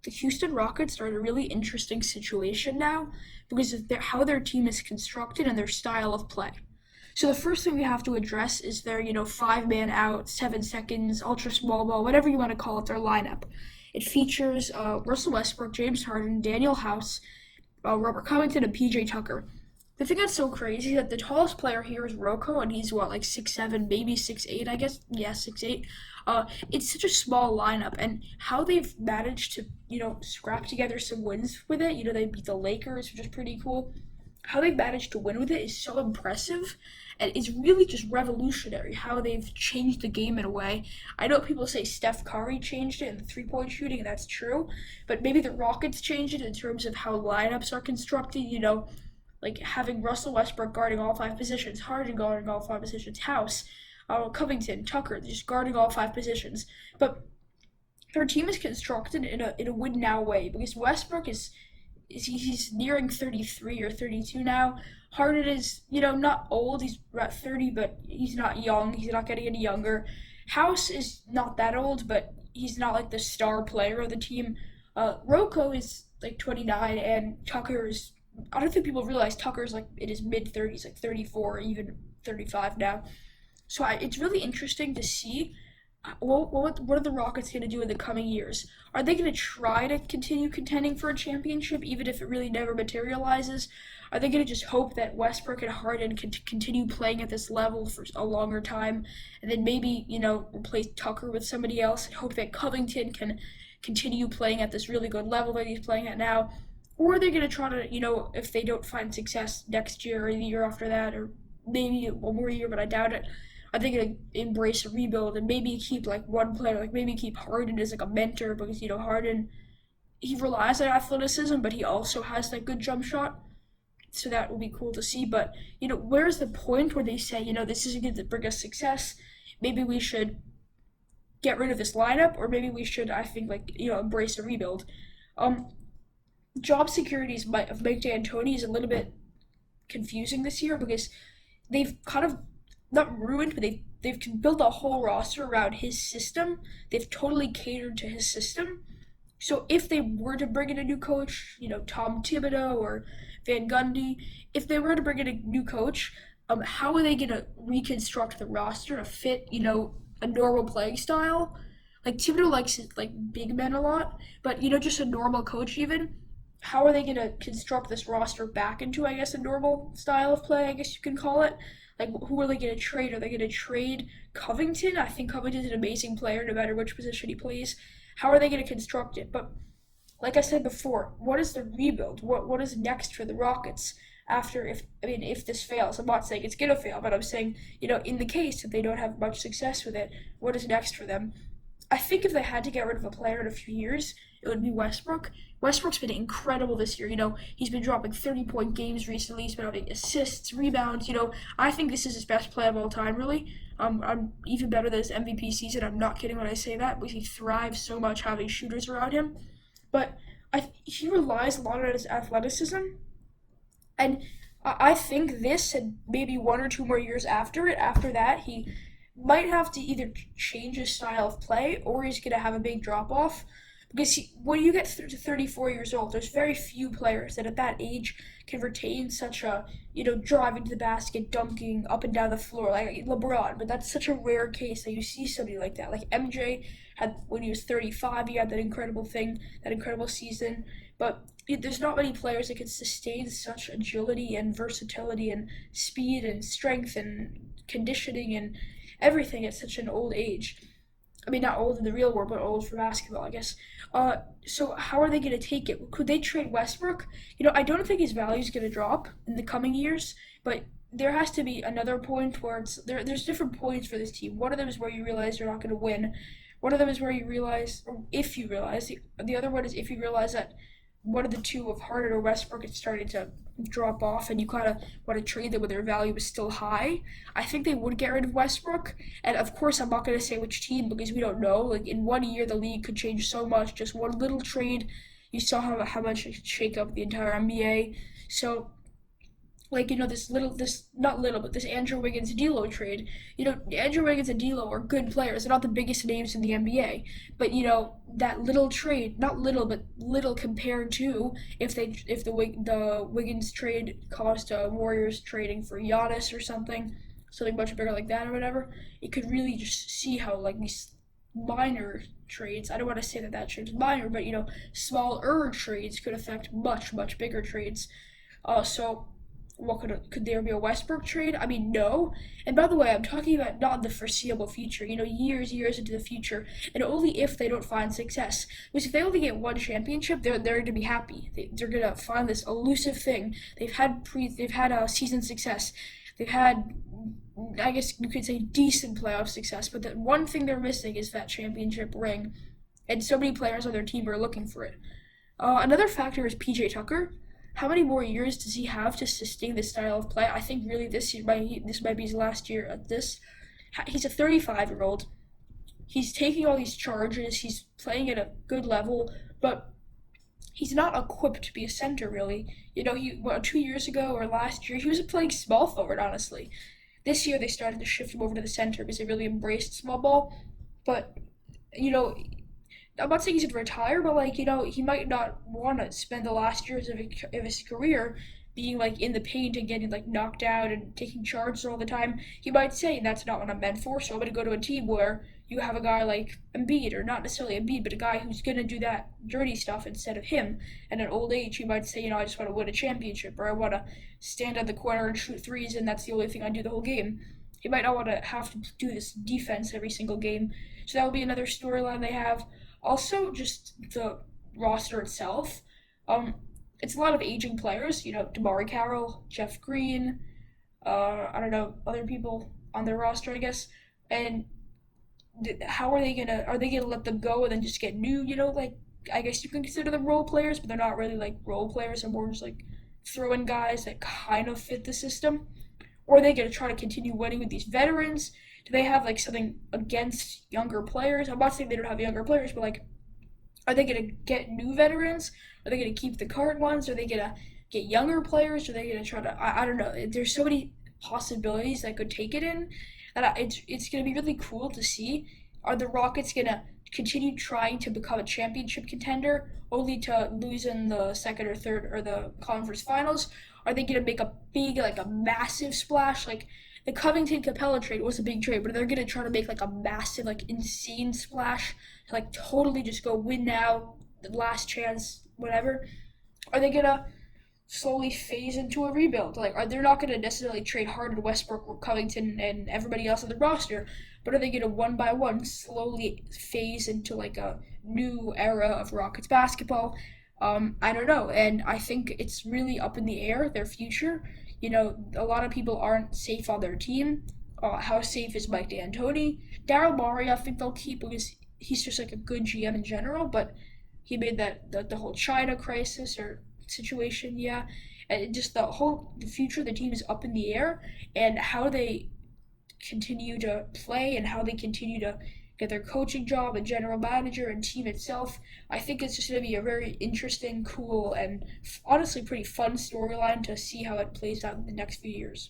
the Houston Rockets are in a really interesting situation now because of how their team is constructed and their style of play. So the first thing we have to address is their, 5 man out, 7 seconds, ultra small ball, whatever you want to call it, their lineup. It features Russell Westbrook, James Harden, Daniel House, Robert Covington, and PJ Tucker. The thing that's so crazy is that the tallest player here is Rocco, and he's what, like 6'7", maybe 6'8", I guess. Yeah, 6'8". It's such a small lineup, and how they've managed to, scrap together some wins with it. They beat the Lakers, which is pretty cool. How they've managed to win with it is so impressive, and it's really just revolutionary how they've changed the game in a way. I know people say Steph Curry changed it in the three-point shooting, and that's true, but maybe the Rockets changed it in terms of how lineups are constructed. Like having Russell Westbrook guarding all 5 positions, Harden guarding all 5 positions, House, Covington, Tucker, just guarding all 5 positions. But their team is constructed in a win now way because Westbrook he's nearing 33 or 32 now. Harden is not old, he's about 30, but he's not young. He's not getting any younger. House is not that old, but he's not like the star player of the team. Rocco is like 29, and Tucker is. I don't think people realize Tucker's like in his mid 30s, like 34, even 35 now. So it's really interesting to see what are the Rockets going to do in the coming years. Are they going to try to continue contending for a championship, even if it really never materializes? Are they going to just hope that Westbrook and Harden can continue playing at this level for a longer time, and then maybe replace Tucker with somebody else and hope that Covington can continue playing at this really good level that he's playing at now? Or are they going to try to, if they don't find success next year or the year after that, or maybe one more year, but I doubt it, are they going to embrace a rebuild and maybe keep like one player, like maybe keep Harden as like a mentor because, Harden, he relies on athleticism, but he also has that good jump shot. So that will be cool to see. But, where's the point where they say, this isn't going to bring us success? Maybe we should get rid of this lineup, or maybe we should, I think, like, embrace a rebuild. Um, Job securities of Mike D'Antoni is a little bit confusing this year because they've kind of not ruined, but they've built a whole roster around his system. They've totally catered to his system. So if they were to bring in a new coach, Tom Thibodeau or Van Gundy, if they were to bring in a new coach, how are they going to reconstruct the roster to fit, a normal playing style? Like Thibodeau likes like big men a lot, but just a normal coach even. How are they going to construct this roster back into, I guess, a normal style of play, I guess you can call it? Like, who are they going to trade? Are they going to trade Covington? I think Covington's an amazing player no matter which position he plays. How are they going to construct it? But like I said before, what is the rebuild? What is next for the Rockets after if this fails? I'm not saying it's going to fail, but I'm saying, in the case that they don't have much success with it, what is next for them? I think if they had to get rid of a player in a few years, it would be Westbrook. Westbrook's been incredible this year. He's been dropping 30-point games recently. He's been having assists, rebounds. I think this is his best play of all time, really. I'm even better than his MVP season. I'm not kidding when I say that, because he thrives so much having shooters around him. But he relies a lot on his athleticism, and I think this and maybe 1 or 2 more years after it, after that, he might have to either change his style of play or he's going to have a big drop off. Because when you get to 34 years old, there's very few players that at that age can retain such a, driving to the basket, dunking up and down the floor, like LeBron. But that's such a rare case that you see somebody like that. Like MJ had, when he was 35, he had that incredible thing, that incredible season. But there's not many players that can sustain such agility and versatility and speed and strength and conditioning and everything at such an old age. I mean, not old in the real world, but old for basketball, I guess. So how are they going to take it? Could they trade Westbrook? I don't think his value is going to drop in the coming years, but there has to be another point where there's different points for this team. One of them is where you realize you're not going to win. One of them is where you realize, or if you realize, the other one is if you realize that one of the two of Harden or Westbrook is starting to drop off and you kind of want to trade them when their value is still high. I think they would get rid of Westbrook. And of course, I'm not going to say which team because we don't know. Like in 1 year, the league could change so much. Just one little trade, you saw how much it could shake up the entire NBA. So like this not little, but this Andrew Wiggins D'Lo trade. Andrew Wiggins and D'Lo are good players. They're not the biggest names in the NBA, but that little trade, not little, but little compared to if the Wiggins trade caused Warriors trading for Giannis or something much bigger like that or whatever. It could really just see how like these minor trades. I don't want to say that trade's minor, but smaller trades could affect much bigger trades. So what could there be a Westbrook trade? I mean, no. And by the way, I'm talking about not in the foreseeable future. Years into the future, and only if they don't find success. Because if they only get one championship, they're going to be happy. They're going to find this elusive thing. They've had a season success. They've had, I guess you could say, decent playoff success. But the one thing they're missing is that championship ring, and so many players on their team are looking for it. Another factor is PJ Tucker. How many more years does he have to sustain this style of play? I think really this might be his last year at this. He's a 35-year-old. He's taking all these charges. He's playing at a good level, but he's not equipped to be a center really. 2 years ago or last year he was playing small forward. Honestly, this year they started to shift him over to the center because they really embraced small ball. But you know I'm not saying he's gonna retire, but he might not want to spend the last years of his career being like in the paint and getting like knocked out and taking charges all the time. He might say that's not what I'm meant for, so I'm gonna go to a team where you have a guy like Embiid, or not necessarily Embiid, but a guy who's gonna do that dirty stuff instead of him. And at old age, he might say, I just want to win a championship, or I want to stand at the corner and shoot threes, and that's the only thing I do the whole game. He might not want to have to do this defense every single game. So that will be another storyline they have. Also, just the roster itself. Um, it's a lot of aging players. Damari Carroll, Jeff Green. I don't know other people on their roster, I guess. And how are they gonna? Are they gonna let them go and then just get new? Like I guess you can consider them role players, but they're not really like role players. They're more just like throw-in guys that kind of fit the system. Or are they gonna try to continue winning with these veterans? Do they have like something against younger players? I'm not saying they don't have younger players, but like, are they gonna get new veterans? Are they gonna keep the current ones? Are they gonna get younger players? Are they gonna try to? I don't know. There's so many possibilities that could take it in, and it's gonna be really cool to see. Are the Rockets gonna continue trying to become a championship contender, only to lose in the second or third or the conference finals? Are they gonna make a big, like a massive splash? Like the Covington Capella trade was a big trade, but they're gonna try to make like a massive, like insane splash to like totally just go win now, the last chance, whatever. Are they gonna slowly phase into a rebuild? Like, are they're not gonna necessarily trade Harden, Westbrook, Covington, and everybody else on the roster, but are they gonna one by one slowly phase into like a new era of Rockets basketball? I don't know, and I think it's really up in the air their future. A lot of people aren't safe on their team. How safe is Mike D'Antoni? Daryl Morey, I think they'll keep because he's just like a good GM in general, but he made the whole China crisis or situation, yeah, and just the future of the team is up in the air, and how they continue to play and how they continue to get their coaching job and general manager and team itself. I think it's just going to be a very interesting, cool, and honestly pretty fun storyline to see how it plays out in the next few years.